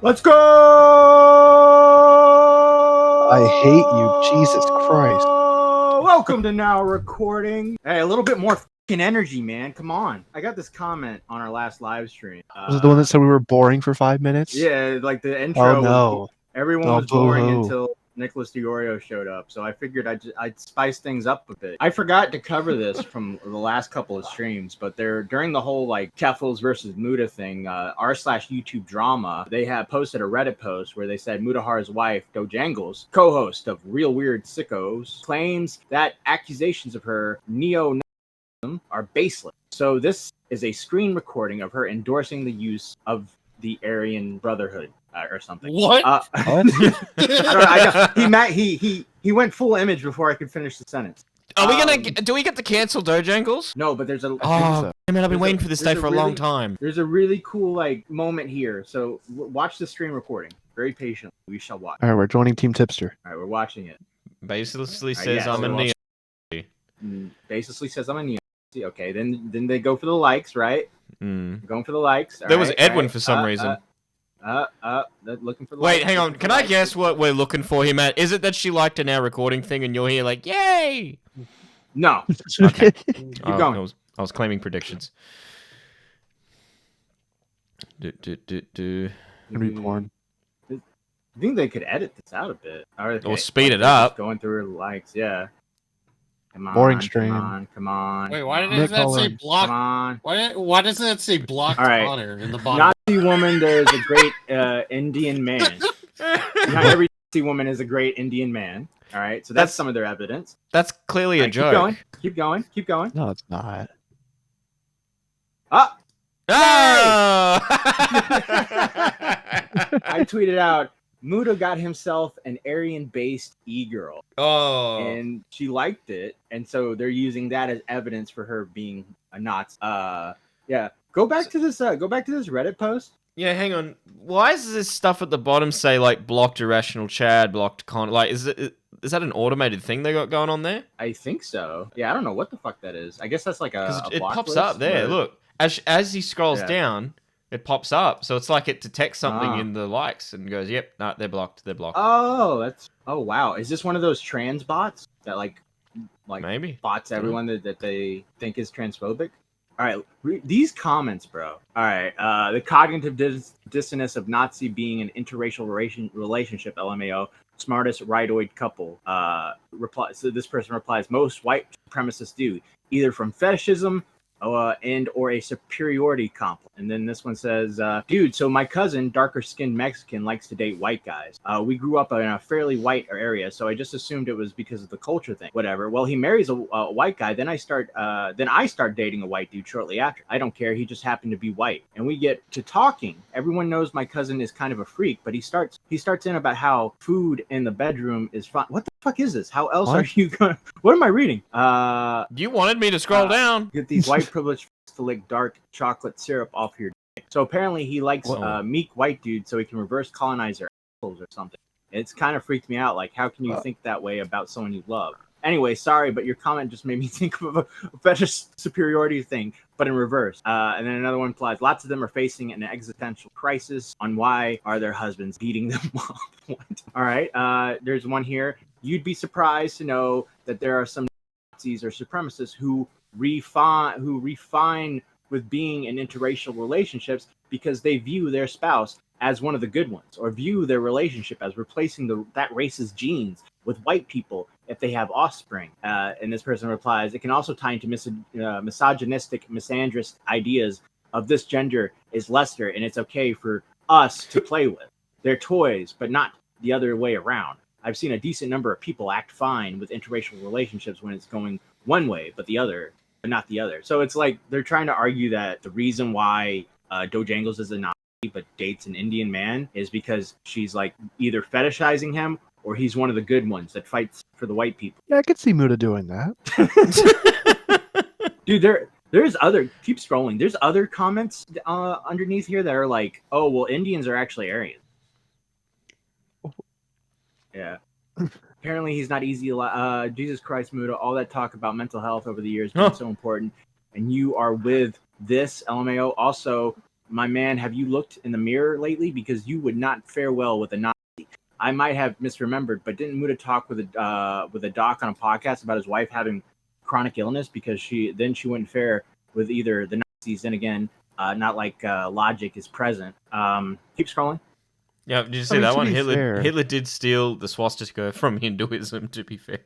Let's go! I hate you, Jesus Christ. Welcome to Now Recording. Hey, a little bit more fucking energy, man. Come on. I got this comment on our last live stream. Was it the one that said we were boring for 5 minutes? Yeah, like the intro. Oh no. Everyone was boring until Nicholas DiOrio showed up, so I figured I'd spice things up a bit. I forgot to cover this from the last couple of streams, but during the whole like Keffals versus Muda thing, r/YouTube drama, they had posted a Reddit post where they said Mudahar's wife, Dojangles, co-host of Real Weird Sickos, claims that accusations of her neo-Nazism are baseless. So this is a screen recording of her endorsing the use of the Aryan Brotherhood. Or something. What? What? I don't, he went full image before I could finish the sentence. Are we gonna? Do we get to cancel Dojangles? No, but there's a. Oh, I mean, I've been waiting for this day for a long time. There's a really cool like moment here. So watch the screen recording very patiently. We shall watch. All right, we're joining Team Tipster. All right, we're watching it. Basically says I'm a neo. Basically says I'm a neo. Okay, then they go for the likes, right? Going for the likes. There was Edwin for some reason. Looking for the Wait, likes, hang on. Can I guess what we're looking for here, Matt? Is it that she liked a Now Recording thing and you're here like, yay? No. Okay. Keep going. I was claiming predictions. Gonna be porn. I think they could edit this out a bit. Or speed it up. Going through her likes, yeah. Come on, Boring stream. Come on. Wait, why Nick doesn't that say Holland. block? Come on. Why doesn't that say blocked Connor in the bottom? Nazi woman, there's a great Indian man. Not every Nazi woman is a great Indian man. All right, so that's some of their evidence. That's clearly a joke. Keep going. No, it's not. Ah! Oh! I tweeted out, Muda got himself an Aryan-based e-girl. Oh. And she liked it, and so they're using that as evidence for her being a Nazi. Yeah. Go back to this Reddit post. Yeah, hang on. Why does this stuff at the bottom say like blocked irrational Chad, blocked Con? Like, is that an automated thing they got going on there? I think so. Yeah, I don't know what the fuck that is. I guess that's like a it block pops list, up there. or... Look, as he scrolls down, it pops up. So it's like it detects something in the likes and goes, "Yep, no, they're blocked. They're blocked." Oh, wow. Is this one of those trans bots that like maybe bots everyone that they think is transphobic? All right, these comments, bro. All right, the cognitive dissonance of Nazi being an interracial relationship, LMAO, smartest rightoid couple. So this person replies, most white supremacists do, either from fetishism and or a superiority complex. And then this one says, dude, so my cousin, darker skinned Mexican, likes to date white guys. We grew up in a fairly white area, so I just assumed it was because of the culture thing. Whatever. Well, he marries a white guy, then I start dating a white dude shortly after. I don't care, he just happened to be white. And we get to talking. Everyone knows my cousin is kind of a freak, but he starts in about how food in the bedroom is fun. What the fuck is this? How else are you gonna... What am I reading? You wanted me to scroll down. Get these white privileged to lick dark chocolate syrup off your dick. So apparently he likes meek white dudes so he can reverse colonize their assholes or something. It's kind of freaked me out. Like, how can you think that way about someone you love? Anyway, sorry, but your comment just made me think of a fetish superiority thing, but in reverse. And then another one replies, lots of them are facing an existential crisis on why are their husbands beating them up. All right, there's one here. You'd be surprised to know that there are some Nazis or supremacists who refine with being in interracial relationships because they view their spouse as one of the good ones, or view their relationship as replacing that race's genes with white people if they have offspring. And this person replies, it can also tie into misogynistic, misandrist ideas of this gender is lesser and it's okay for us to play with. They're toys, but not the other way around. I've seen a decent number of people act fine with interracial relationships when it's going one way, but not the other. So it's like they're trying to argue that the reason why Dojangles is a Nazi but dates an Indian man is because she's like either fetishizing him or he's one of the good ones that fights for the white people. Yeah, I could see Muda doing that. Dude, there's other... Keep scrolling. There's other comments underneath here that are like, oh, well, Indians are actually Aryans. Yeah. Apparently he's not easy. Jesus Christ, Muda, all that talk about mental health over the years being so important, and you are with this LMAO. Also, my man, have you looked in the mirror lately? Because you would not fare well with a Nazi. I might have misremembered, but didn't Muda talk with a doc on a podcast about his wife having chronic illness because she wouldn't fare with either the Nazis. Then again, not like logic is present. Keep scrolling. Yeah, did you see I mean, that to one? be fair- Hitler did steal the swastika from Hinduism, to be fair.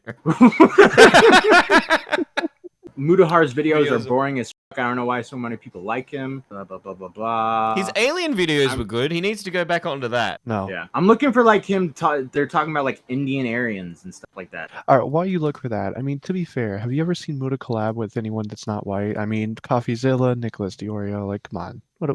Mudahar's videos are Videos are- boring as fuck. I don't know why so many people like him. Blah, blah, blah, blah, blah. His alien videos I'm- were good. He needs to go back onto that. No. Yeah. I'm looking for like him. They're talking about like Indian Aryans and stuff like that. All right, while you look for that, I mean, to be fair, have you ever seen Muda collab with anyone that's not white? I mean, CoffeeZilla, Nicholas Diorio, like, come on. What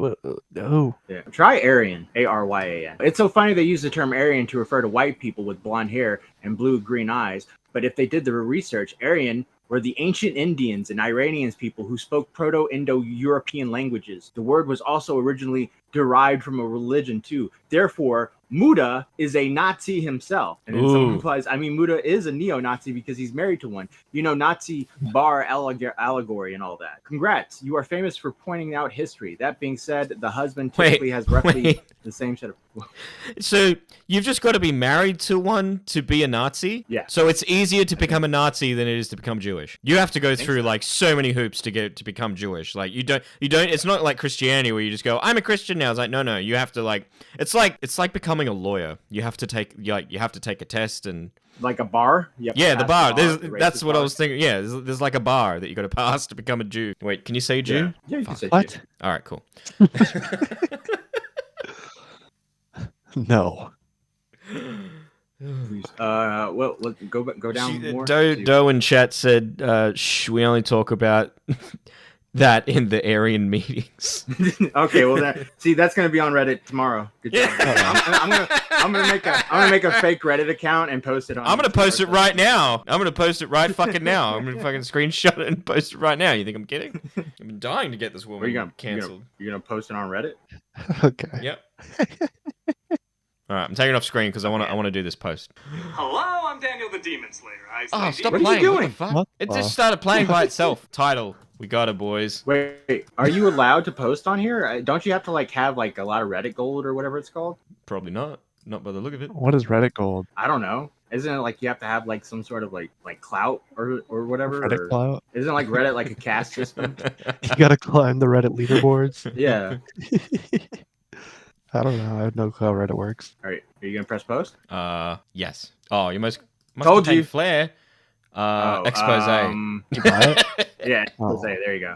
oh. Yeah. Try Aryan. Aryan. It's so funny they use the term Aryan to refer to white people with blonde hair and blue-green eyes. But if they did the research, Aryan were the ancient Indians and Iranians people who spoke Proto-Indo-European languages. The word was also originally derived from a religion too. Therefore, Muda is a Nazi himself. And then someone Ooh. replies, I mean, Muda is a neo-Nazi because he's married to one. You know, Nazi bar allegory and all that. Congrats. You are famous for pointing out history. That being said, the husband typically has roughly the same set of... So you've just got to be married to one to be a Nazi? Yeah. So it's easier to become a Nazi than it is to become Jewish. You have to go through so. like so many hoops to become Jewish. Like you don't it's not like Christianity where you just go, I'm a Christian now. It's like, no, you have to like it's like becoming a lawyer. You have to take a test and Like a bar? You have to yeah, the pass bar. the That's racist what I bar. was thinking. Yeah, there's like a bar that you got to pass to become a Jew. Wait, can you say Jew? Yeah, you can say What? Jew. All right, cool. No. Please. Well, go down more. Doe in chat said, we only talk about that in the Aryan meetings. Okay, well, that's gonna be on Reddit tomorrow. Good job. I'm gonna make a fake Reddit account and post it on. I'm gonna post it right now. I'm gonna post it right fucking now. I'm gonna fucking screenshot it and post it right now. You think I'm kidding? I've been dying to get this woman Are you gonna cancelled. You're gonna post it on Reddit? Okay. Yep. All right, I'm taking it off screen because I want to do this post. Hello, I'm Daniel the Demon Slayer. Oh, stop What are you playing! doing? What the fuck? What It the- just started playing by itself. Title: We got it, boys. Wait, are you allowed to post on here? Don't you have to like have like a lot of Reddit gold or whatever it's called? Probably not. Not by the look of it. What is Reddit gold? I don't know. Isn't it like you have to have like some sort of like clout or whatever? Reddit or- clout? Isn't like Reddit like a caste system? You gotta climb the Reddit leaderboards. Yeah. I don't know. I have no clue how Reddit works. All right. Are you gonna press post? Yes. Oh, you must Told contain you. flair. Oh, Expose. You buy it? Yeah. Oh. Say there you go.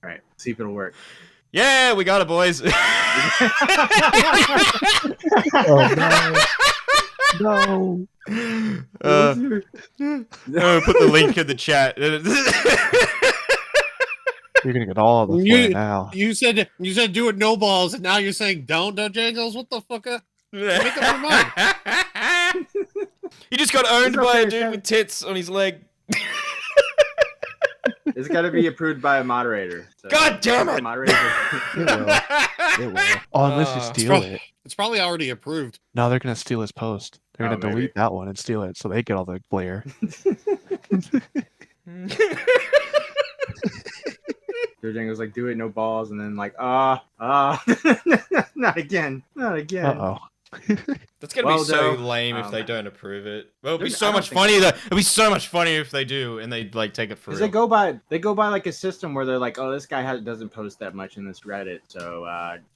All right. See if it'll work. Yeah, we got it, boys. Oh no. No. Put the link in the chat. You're gonna get all the flair now. You said do it no balls, and now you're saying don't Jangles? What the fuck? Make up your mind. He just got owned It's by a okay, dude Kevin. with tits on his leg. It's got to be approved by a moderator. So God damn it! Moderator. It will. It will. Oh, unless you steal probably- it. It's probably already approved. No, they're gonna steal his post. They're Oh, gonna maybe. delete that one and steal it, so they get all the flair. Dojang was like, do it, no balls, and then like, not again, not again. Uh oh. That's gonna Well be so done. lame if they don't approve it. Well, it'll be Dude, I so don't much think funnier though. It'll be so much funnier if they do and they like take it for Because real. they go by like a system where they're like, oh, this guy doesn't post that much in this Reddit, so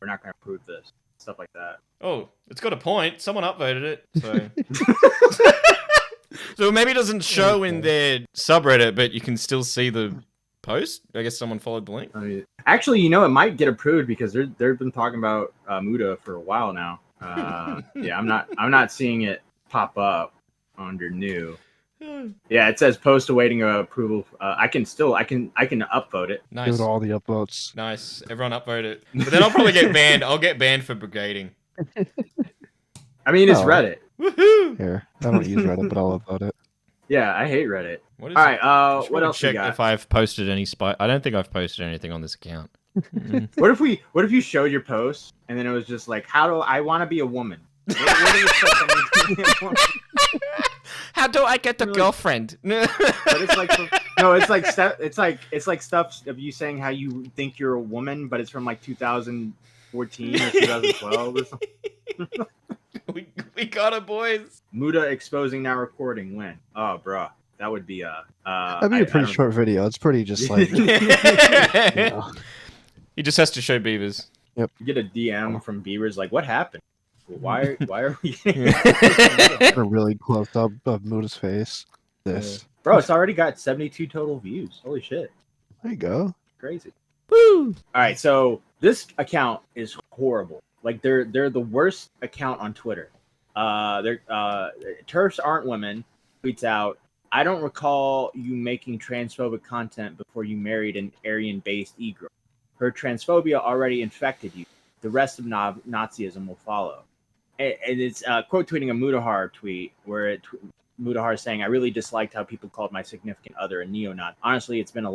we're not gonna approve this, stuff like that. Oh, it's got a point. Someone upvoted it, so. So maybe it doesn't show in their subreddit, but you can still see the post. I guess someone followed the link. I mean, actually, you know, it might get approved because they've been talking about Muda for a while now. Yeah, I'm not seeing it pop under new. Yeah, it says post awaiting approval. I can upvote it. Give Nice. it all the upvotes. Nice. Everyone upvote it. But then I'll probably get banned. I'll get banned for brigading. I mean, it's Oh. Reddit. Woohoo! Here, I don't use Reddit, but I'll upvote it. Yeah, I hate Reddit. What is All it? right, I should what probably else we check got? if I've posted any spy. I don't think I've posted anything on this account. What if you showed your post and then it was just like, how do I want to be a woman? What is it that I need to be a woman? How do I get a Really? girlfriend? But it's like No, it's like stuff of you saying how you think you're a woman, but it's from like 2014 or 2012 or something. we got it, boys. Muda exposing now recording when? Oh, bro, that would be That'd be a pretty short video. It's pretty just like. You know. He just has to show beavers. You get a DM from Beavers like, what happened? Why are we getting A really close up of Muda's face. This. Bro, it's already got 72 total views. Holy shit. There you go. Crazy. Woo! All right, so this account is horrible. Like they're the worst account on Twitter. Turfs aren't women tweets out, I don't recall you making transphobic content before you married an Aryan-based e-girl. Her transphobia already infected you. The rest of Nazism will follow. And it's quote tweeting a Mudahar tweet where Mudahar is saying, I really disliked how people called my significant other a neo-Nazi. Honestly, it's been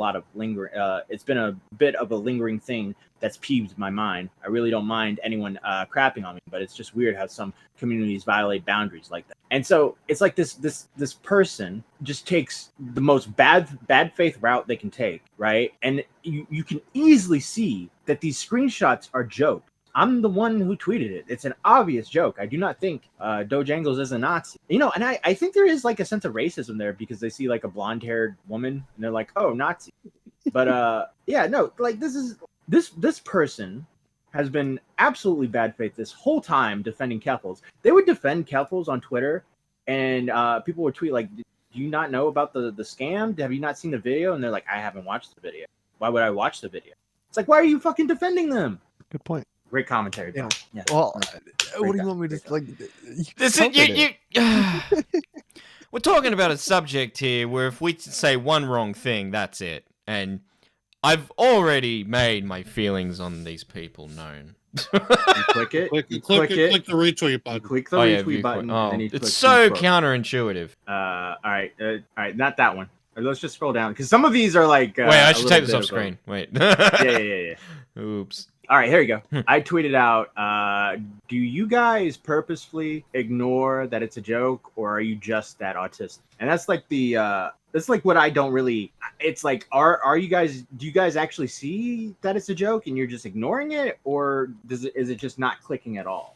it's been a bit of a lingering thing that's peeved my mind. I really don't mind anyone crapping on me, but it's just weird how some communities violate boundaries like that. And so it's like this person just takes the most bad faith route they can take, right? And you can easily see that these screenshots are jokes. I'm the one who tweeted it. It's an obvious joke. I do not think Dojangles is a Nazi. You know, and I think there is like a sense of racism there because they see like a blonde-haired woman and they're like, oh, Nazi. But yeah, no, like this person has been absolutely bad faith this whole time defending Keffals. They would defend Keffals on Twitter and people would tweet like, do you not know about the scam? Have you not seen the video? And they're like, I haven't watched the video. Why would I watch the video? It's like, why are you fucking defending them? Good point. Great commentary. Yeah. Yeah. Well, what do you want me to like? We're talking about a subject here where if we say one wrong thing, that's it. And I've already made my feelings on these people known. You click it. Click the retweet button. Click the retweet button. Oh, and you it's click so quote. Counterintuitive. All right, not that one. Let's just scroll down because some of these are like. Wait, I should take this off screen. Wait. Yeah. Oops. All right, here we go. I tweeted out, do you guys purposefully ignore that it's a joke or are you just that autistic? And that's like that's like what I don't really, it's like, do you guys actually see that it's a joke and you're just ignoring it? Or is it just not clicking at all?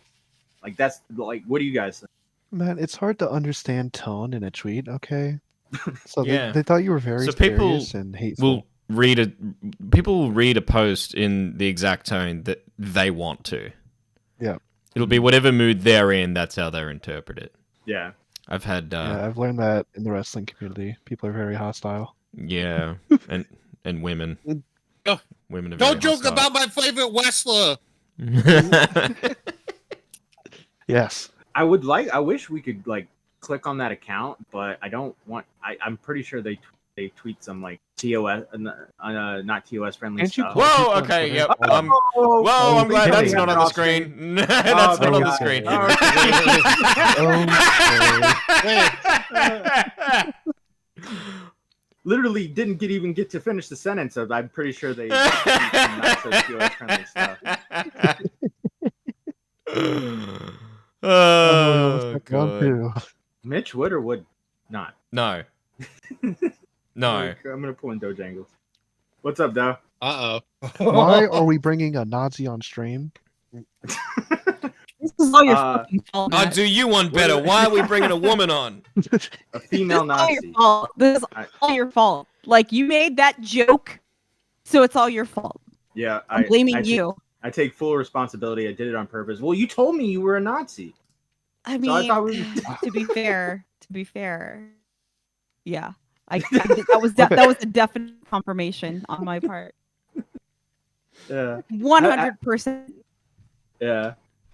Like that's like, what do you guys think? Man, it's hard to understand tone in a tweet, okay? So Yeah. they thought you were very So people serious and hateful. People will read a post in the exact tone that they want to. Yeah. It'll be whatever mood they're in, that's how they're interpret it. Yeah. I've had Yeah, I've learned that in the wrestling community. People are very hostile. yeah, and women. Oh, Women are Don't very joke about my favorite wrestler. hostile. Yes. I wish we could like click on that account, but I don't want, I'm pretty sure they tweet some like TOS, not TOS friendly Can't you stuff. call- Whoa, okay, yep. Whoa, I'm glad that's not on the screen. That's not on the screen. Literally didn't even get to finish the sentence of I'm pretty sure they tweet some not so TOS friendly stuff. Oh, One, God. two. Mitch would or would not? No. No. I'm gonna pull in Dojangles. What's up, Dow? Why are we bringing a Nazi on stream? This is all your fucking fault. I'll Matt. do you one better. Why are we bringing a woman on? A female This is all your Nazi. fault. This is all your fault. Like you made that joke, so it's all your fault. Yeah, I'm blaming I you. I take full responsibility. I did it on purpose. Well, you told me you were a Nazi. I So I mean, thought we to be fair, yeah, that was a definite confirmation on my part. Yeah. 100%. Yeah.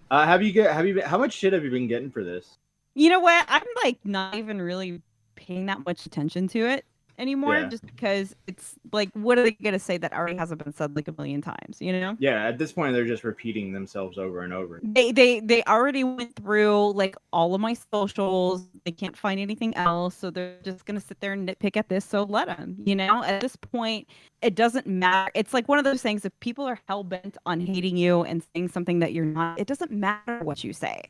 How much shit have you been getting for this? You know what? I'm like not even really paying that much attention to it anymore, Yeah. just because it's like, what are they gonna say that already hasn't been said like a million times? You know? Yeah, at this point they're just repeating themselves over and over. They already went through like all of my socials. They can't find anything else, so they're just gonna sit there and nitpick at this. So let them. You know, at this point, it doesn't matter. It's like one of those things. If people are hell bent on hating you and saying something that you're not, it doesn't matter what you say.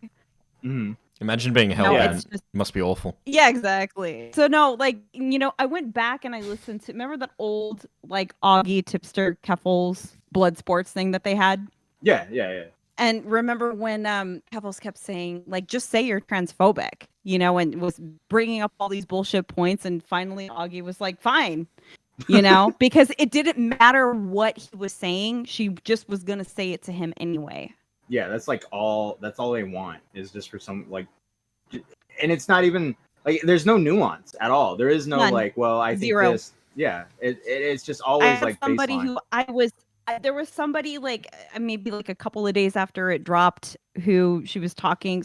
Mm-hmm. Imagine being hell No, bent. it's just Must be awful. yeah, exactly. So no, like I went back and I listened to remember that old like Augie Tipster Keffals blood sports thing that they had. Yeah. And remember when Keffals kept saying, like, just say you're transphobic, and was bringing up all these bullshit points. And finally, Augie was like, fine, because it didn't matter what he was saying. She just was going to say it to him anyway. Yeah, that's all they want is just for some, like, and it's not even, like, there's no nuance at all. There is no, None. like, well, I think Zero. this. Yeah, it's just I always, had like, somebody baseline. there was somebody like maybe like a couple of days after it dropped who she was talking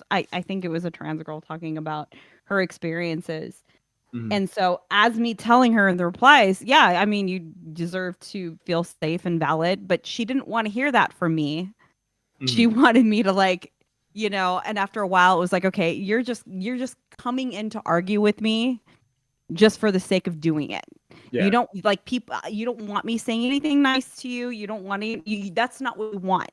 I think it was a trans girl talking about her experiences. Mhm. And so as me telling her in the replies, yeah, I mean, you deserve to feel safe and valid, but she didn't want to hear that from me. She wanted me to like, and after a while it was like, okay, you're just coming in to argue with me just for the sake of doing it. Yeah. You don't like people. You don't want me saying anything nice to you. You don't want to. That's not what we want.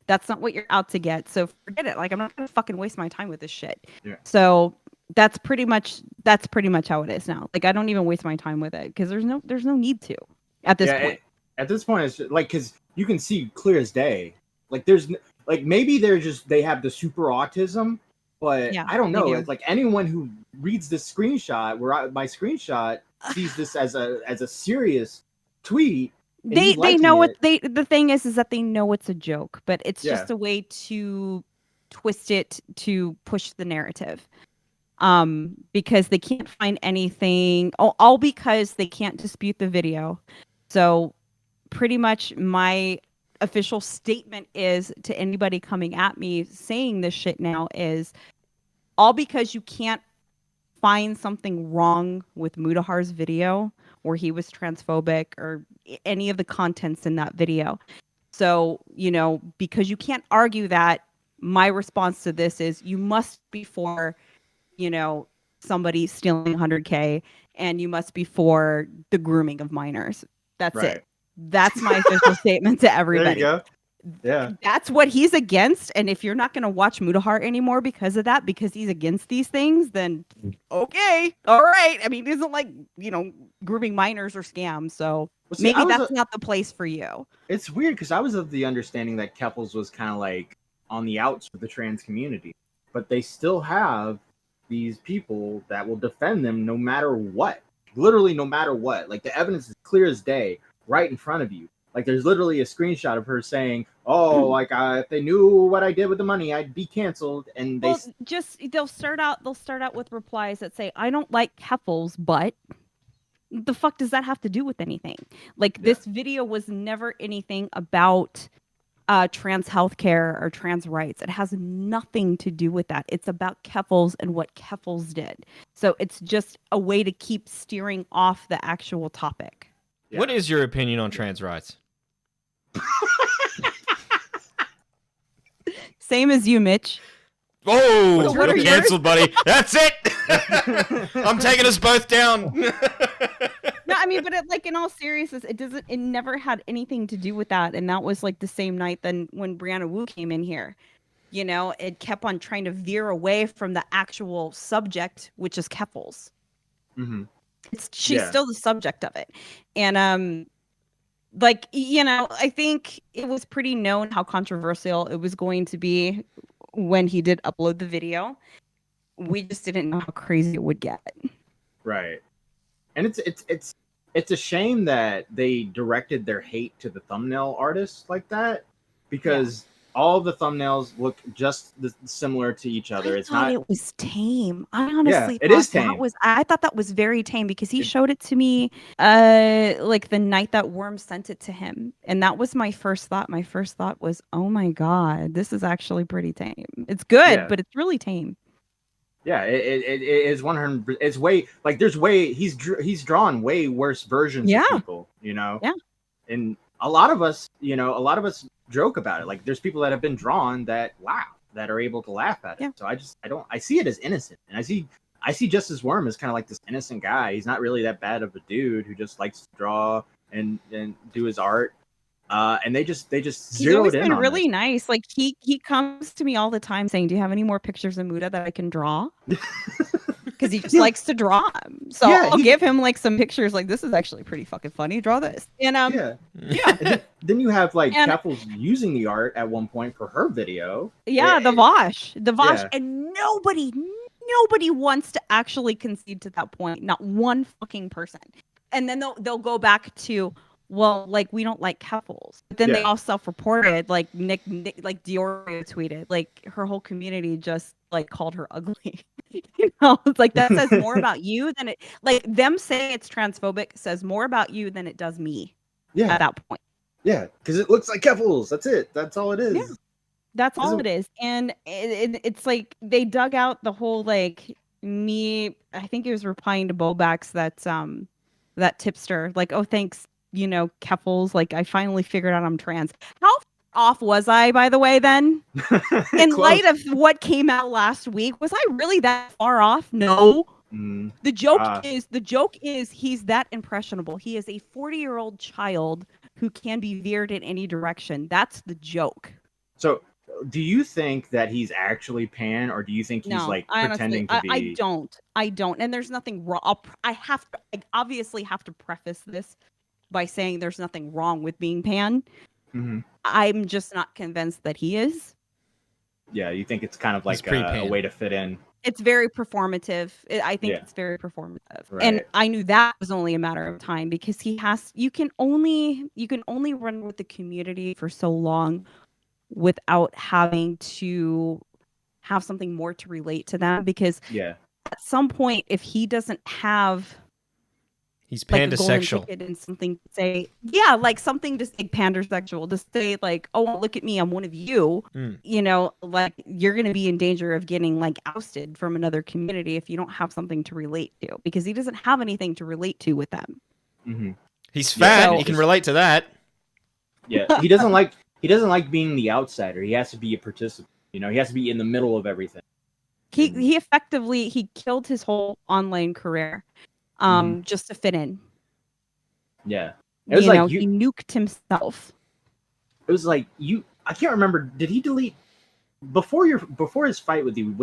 That's not what you're out to get. So forget it. Like I'm not gonna fucking waste my time with this shit. Yeah. So that's pretty much how it is now. Like I don't even waste my time with it because there's no need to at this point. At this point, it's just, like, because you can see clear as day. Like there's like maybe they have the super autism, but Yeah, I don't they know. do. It's like anyone who reads this screenshot, my screenshot sees this as a serious tweet. And They he's liking know it. what the thing is that they know it's a joke, but it's Yeah. just a way to twist it to push the narrative. Because they can't find anything, all because they can't dispute the video. So pretty much my official statement is to anybody coming at me saying this shit now is all because you can't find something wrong with Mudahar's video where he was transphobic or any of the contents in that video. So, because you can't argue that, my response to this is you must be for, somebody stealing 100K and you must be for the grooming of minors. That's Right. it. That's my official statement to everybody. There you go. Yeah. That's what he's against. And if you're not going to watch Mudahar anymore because of that, because he's against these things, then okay. All right. I mean, it isn't like, grooming minors or scams. So Well, see, maybe that's not the place for you. It's weird because I was of the understanding that Keffals was kind of like on the outs with the trans community, but they still have these people that will defend them no matter what. Literally, no matter what. Like the evidence is clear as day, right in front of you. Like there's literally a screenshot of her saying, "Oh, like if they knew what I did with the money, I'd be canceled." And they'll start out with replies that say, "I don't like Keffals, but." The fuck does that have to do with anything? Like this video was never anything about trans healthcare or trans rights. It has nothing to do with that. It's about Keffals and what Keffals did. So it's just a way to keep steering off the actual topic. Yeah. What is your opinion on trans rights? Same as you, Mitch. Oh, So what are you're yours? canceled, buddy. That's it. I'm taking us both down. No, I mean, but in all seriousness, it never had anything to do with that. And that was like the same night then when Brianna Wu came in here. It kept on trying to veer away from the actual subject, which is Keffals. Mm-hmm. She's still the subject of it. And I think it was pretty known how controversial it was going to be when he did upload the video. We just didn't know how crazy it would get. Right. And it's a shame that they directed their hate to the thumbnail artists like that, because all the thumbnails look just similar to each other. I thought it was tame. I honestly it is tame. I thought that was very tame because he showed it to me like the night that Worm sent it to him. And that was my first thought. My first thought was, oh my God, this is actually pretty tame. It's good, but it's really tame. Yeah, it is 100. It's way like he's drawn way worse versions of people, Yeah. And a lot of us joke about it. Like there's people that have been drawn that are able to laugh at it. Yeah. So I see it as innocent, and I see Justice Worm as kind of like this innocent guy. He's not really that bad of a dude who just likes to draw and do his art. and they just He's zeroed always in been on really this. nice. Like he comes to me all the time saying, "Do you have any more pictures of Muda that I can draw?" Because he just Yeah. likes to draw them. So Yeah, I'll he- give him like some pictures. Like, this is actually pretty fucking funny. Draw this. And Yeah. yeah. And then you have like And- Keffals using the art at one point for her video. Yeah, the Vosh, Yeah. and nobody wants to actually concede to that point. Not one fucking person. And then they'll go back to, well, like, we don't like Keffals. But then they Yeah. all self-reported, like Nick like Diorio tweeted, like her whole community just like called her ugly. You know, it's like that says more about you than it, like them saying it's transphobic says more about you than it does me Yeah. at that point. Yeah, because it looks like Keffals. That's it. That's all it is. Yeah. That's all it is. And it's like they dug out the whole like me. I think he was replying to Bobax that tipster, like, oh, thanks, Keffals. Like, I finally figured out I'm trans. How off was I, by the way, then? In light of what came out last week, was I really that far off? No. The joke is he's that impressionable. He is a 40-year-old child who can be veered in any direction. That's the joke. So, do you think that he's actually pan, or do you think he's like pretending to be? I don't. And there's nothing wrong. I obviously have to preface this by saying there's nothing wrong with being pan. Mm-hmm. I'm just not convinced that he is. Yeah, you think it's kind of like a way to fit in. It's very performative. I think it's very performative. Right. And I knew that was only a matter of time because you can only run with the community for so long without having to have something more to relate to them, because at some point, if he doesn't have he's like pandersexual, a golden ticket and something to say, like something to say pandersexual, to say like, oh, look at me, I'm one of you, like you're going to be in danger of getting like ousted from another community if you don't have something to relate to, because he doesn't have anything to relate to with them. Mm-hmm. He's fat. He can relate to that. Yeah, he doesn't like being the outsider. He has to be a participant. He has to be in the middle of everything. He effectively killed his whole online career just to fit in. Yeah. It was like he nuked himself. It was like I can't remember, did he delete before his fight with you?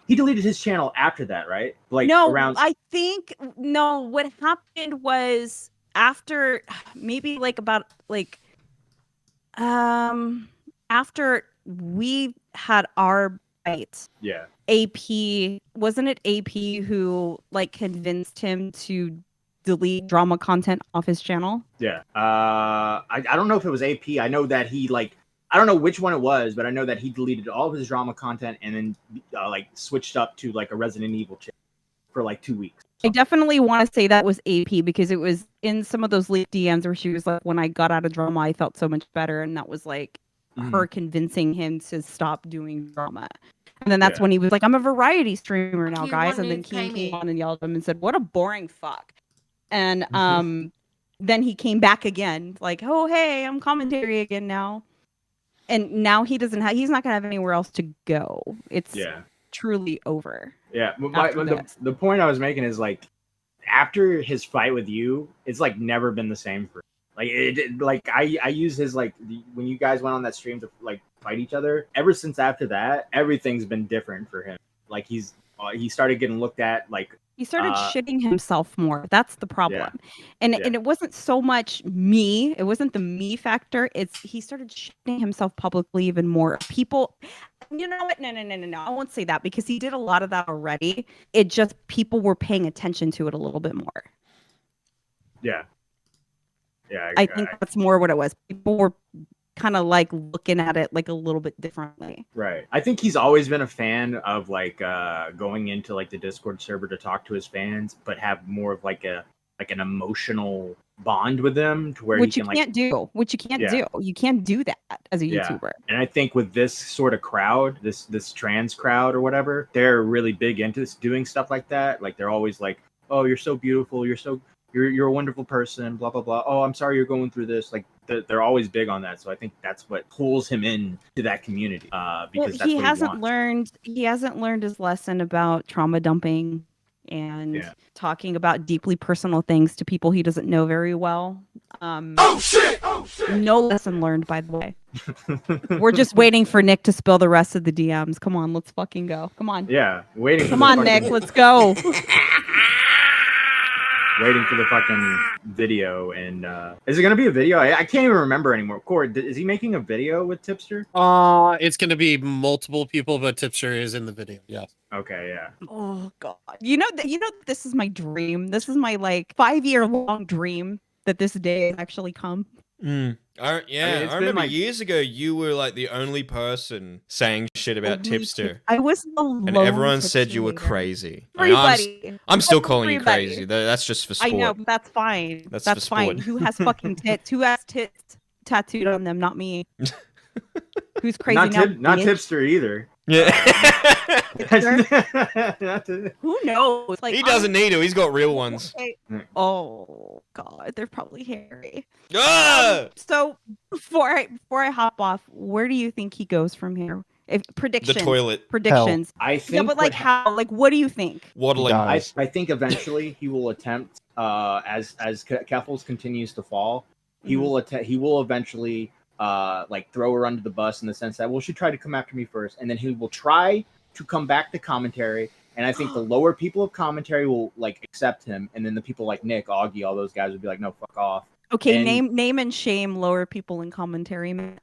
He deleted his channel after that, right? Like I think what happened was after maybe like about like after we had our fight. Yeah. Wasn't it AP who like convinced him to delete drama content off his channel? Yeah. I don't know if it was AP. I know that he I don't know which one it was, but I know that he deleted all of his drama content and then switched up to like a Resident Evil channel for like 2 weeks. I definitely want to say that was AP because it was in some of those leaked DMs where she was like, when I got out of drama, I felt so much better. And that was like her convincing him to stop doing drama. And then that's when he was like, I'm a variety streamer now, guys. And then King came on and yelled at him and said, what a boring fuck. And then he came back again, like, oh, hey, I'm commentary again now. And now he's not going to have anywhere else to go. It's truly over. Yeah. The point I was making is like, after his fight with you, it's like never been the same for him. Like I use his when you guys went on that stream to like fight each other. Ever since after that, everything's been different for him. Like he started getting looked at like he started shitting himself more. That's the problem. And it wasn't so much me. It wasn't the me factor. It's he started shitting himself publicly even more. People, you know what? No. I won't say that because he did a lot of that already. It just people were paying attention to it a little bit more. Yeah. Yeah. I think that's more what it was. People were kind of like looking at it like a little bit differently. Right. I think he's always been a fan of like going into like the Discord server to talk to his fans, but have more of like an emotional bond with them to where Which you can't do. You can't do that as a YouTuber. And I think with this sort of crowd, this trans crowd or whatever, they're really big into doing stuff like that. Like they're always like, oh, you're so beautiful, you're a wonderful person, blah blah blah. Oh, I'm sorry you're going through this. Like they're always big on that. So I think that's what pulls him in to that community. Because that's he what hasn't learned. He hasn't learned his lesson about trauma dumping and talking about deeply personal things to people he doesn't know very well. Oh shit! No lesson learned, by the way. We're just waiting for Nick to spill the rest of the DMs. Come on, let's fucking go. Come on. Yeah, waiting. Come on, Nick, let's go. Waiting for the fucking video, and is it gonna be a video? I can't even remember anymore. Cord, is he making a video with Tipster? It's gonna be multiple people, but Tipster is in the video. Yeah. Okay, yeah. Oh god. You know this is my dream. This is my like 5-year-long dream that this day has actually come. I remember like years ago you were like the only person saying shit about Tipster. I was the lone And everyone said Tipster you were hater. crazy. Everybody. I'm still calling you Everybody. crazy. That's just for sport. I know, but that's fine. That's That's for fine. sport. Who has fucking tits? Who has tits tattooed on them? Not me. Who's crazy Not, now? not bitch? Tipster either. Yeah. Who knows? Like He doesn't need to. He's got real ones. Okay. Oh god, they're probably hairy. Ah! So before I hop off, where do you think he goes from here? If The predictions, toilet. predictions. I think. Yeah, but like how? Like what do you think? Waddling. Die. I think eventually he will attempt, as Keffals continues to fall, he will eventually like throw her under the bus in the sense that, well, she tried to come after me first, and then he will try to come back to commentary, and I think the lower people of commentary will like accept him, and then the people like Nick, Augie, all those guys would be like, no, fuck off. Okay, And- name and shame lower people in commentary, man.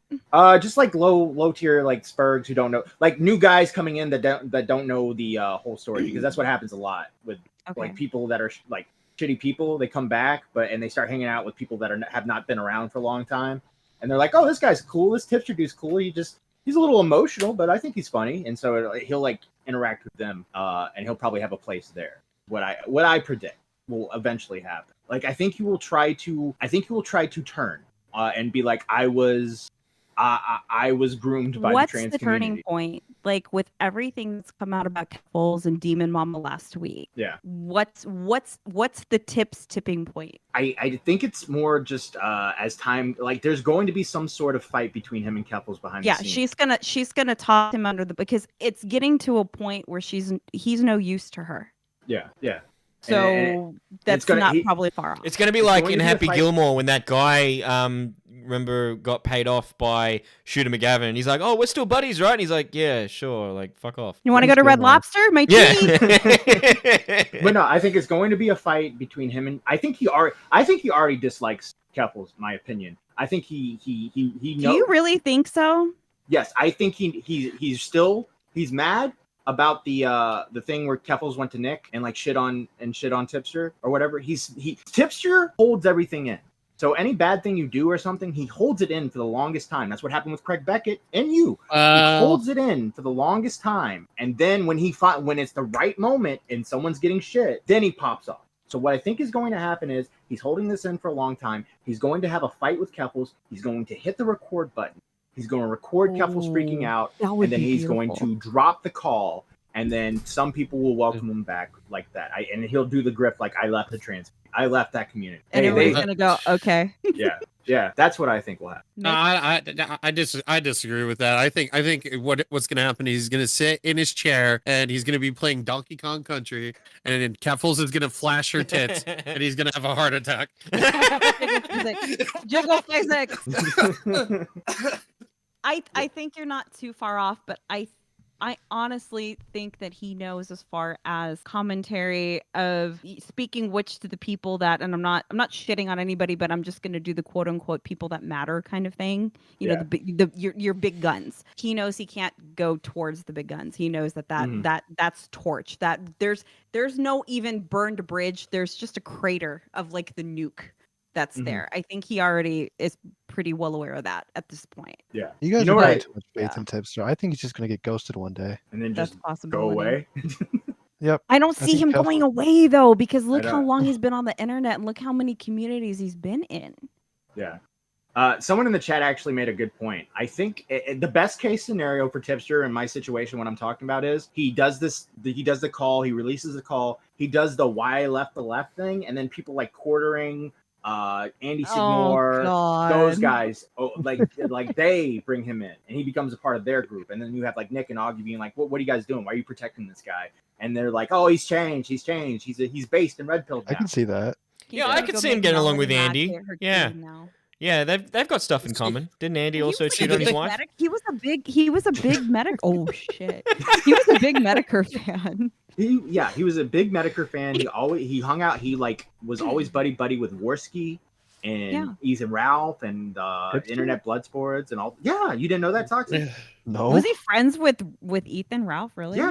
Just like low tier like Spurgs who don't know, like new guys coming in that don't know the whole story, because that's what happens a lot with Okay. like people that are like shitty people. They come back, and they start hanging out with people that have not been around for a long time, and they're like, oh, this guy's cool, this Tipster dude's cool. He's a little emotional, but I think he's funny, and so he'll like interact with them, and he'll probably have a place there. What I predict will eventually happen. Like I think he will try to turn and be like, I was groomed by What's the trans the turning community. point? Like with everything that's come out about Keffals and Demon Mama last week. Yeah. What's the tipping point? I think it's more just as time, like there's going to be some sort of fight between him and Keffals behind Yeah, the scenes. she's gonna toss him under the, because it's getting to a point where he's no use to her. Yeah. So And that's gonna- not he- probably far off. It's going to be It's like going in to be a Happy fight. Gilmore when that guy, remember, got paid off by Shooter McGavin. And he's like, oh, we're still buddies, right? And he's like, yeah, sure. Like, fuck off. You want to go to Red Lobster? My Yeah. tea. But no, I think it's going to be a fight between him and I think he already dislikes Keffals, my opinion. I think he Do knows. you really think so? Yes, I think he's mad about the thing where Keffals went to Nick and like shit on Tipster or whatever. Tipster holds everything in. So any bad thing you do or something, he holds it in for the longest time. That's what happened with Craig Beckett and you. He holds it in for the longest time, and then when it's the right moment and someone's getting shit, then he pops off. So what I think is going to happen is he's holding this in for a long time. He's going to have a fight with Keffals. He's going to hit the record button. He's going to record Keffals freaking out, That would and then be he's going beautiful. to drop the call, and then some people will welcome him back like that. And he'll do the grip like, I left that community. And Hey, everybody's they- gonna go, okay. yeah, that's what I think will happen. No, I disagree with that. I think what's gonna happen is he's gonna sit in his chair and he's gonna be playing Donkey Kong Country, and then Keffals is gonna flash her tits and he's gonna have a heart attack. Jiggle physics. I think you're not too far off, but I honestly think that he knows as far as commentary of speaking which to the people that, and I'm not shitting on anybody, but I'm just going to do the quote unquote people that matter kind of thing. You know, your big guns. He knows he can't go towards the big guns. He knows that's torch. That there's no even burned bridge. There's just a crater of like the nuke that's there. I think he already is pretty well aware of that at this point. Yeah. You guys know are what putting I- too much faith in Tipster. I think he's just gonna get ghosted one day. And then That's just a possibility. go away. Yep. I don't I see think him Keffals- going away though, because look how know. long he's been on the internet and look how many communities he's been in. Yeah. Someone in the chat actually made a good point. I think the best case scenario for Tipster in my situation, what I'm talking about, is he does the call, he releases the call, he does the why I left the left thing, and then people like quartering Andy Oh, Signore, those God. guys, like they bring him in, and he becomes a part of their group. And then you have like Nick and Augie being like, "What are you guys doing? Why are you protecting this guy?" And they're like, "Oh, he's changed. He's changed. He's based in Red Pill now." I can see that. He's Yeah, gonna I could go see him make getting along with Melody Andy. mad at her Yeah. kid now. Yeah, they've got stuff in common. Didn't Andy He also was cheat a on his big wife? He was a big medic. Oh shit! He was a big Medicare fan. He was a big Medicare fan. He hung out. He like was always buddy with Worski and Yeah. Ethan Ralph and Tipster? Internet Bloodsports and all. Yeah, you didn't know that, Toxic? No. Was he friends with Ethan Ralph? Really?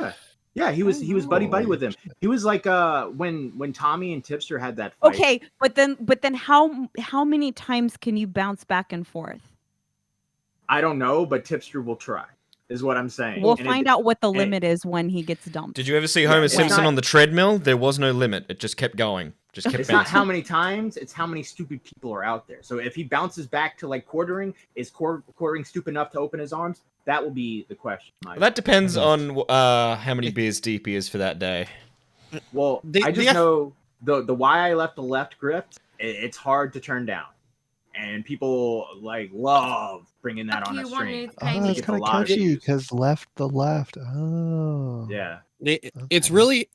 Yeah, he was buddy wow. with him. He was like when Tommy and Tipster had that fight. Okay, but then how many times can you bounce back and forth? I don't know, but Tipster will try. Is what I'm saying. We'll And find out what the limit is when he gets dumped. Did you ever see Homer it's Simpson not- on the treadmill? There was no limit. It just kept going. Just kept It's not bouncing. how many times, it's how many stupid people are out there. So if he bounces back to like quartering, is quartering stupid enough to open his arms? That will be the question. Mike. That depends on how many beers deep he is for that day. Well, I just know the why I left the left grift. It's hard to turn down, and people like love bringing that on a stream. Oh, it's It's a kind of lot of catchy views. because the left. Oh. Yeah, It's really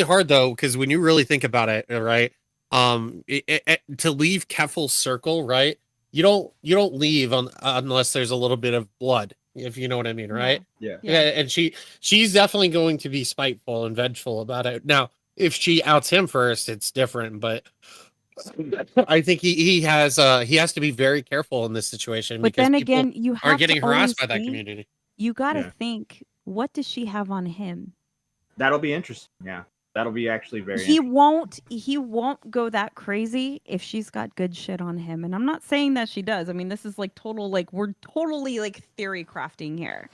hard though, because when you really think about it, right? To leave Keffals' circle, right? You don't leave unless there's a little bit of blood, if you know what I mean, right? yeah. Yeah, and she's definitely going to be spiteful and vengeful about it. Now, if she outs him first, it's different, but I think he has to be very careful in this situation. But because then people again, you have are getting to harassed always by that think- community. You got to Yeah. think, what does she have on him? That'll be interesting. Yeah, that'll be actually very. He interesting. won't go that crazy if she's got good shit on him. And I'm not saying that she does. I mean, this is like total, like we're totally like theory crafting here.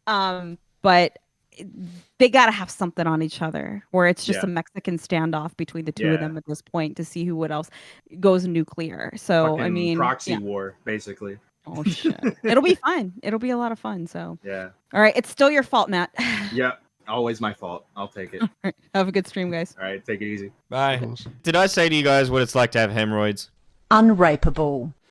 But they got to have something on each other, where it's just Yeah. a Mexican standoff between the two Yeah. of them at this point to see what else goes nuclear. So I Fucking mean, proxy yeah. war, basically. Oh shit, it'll be fun. It'll be a lot of fun. So Yeah. all right, it's still your fault, Matt. Yeah. Always my fault. I'll take it. All right, have a good stream, guys. All right, take it easy. Bye. Did I say to you guys what it's like to have hemorrhoids? Unrapeable.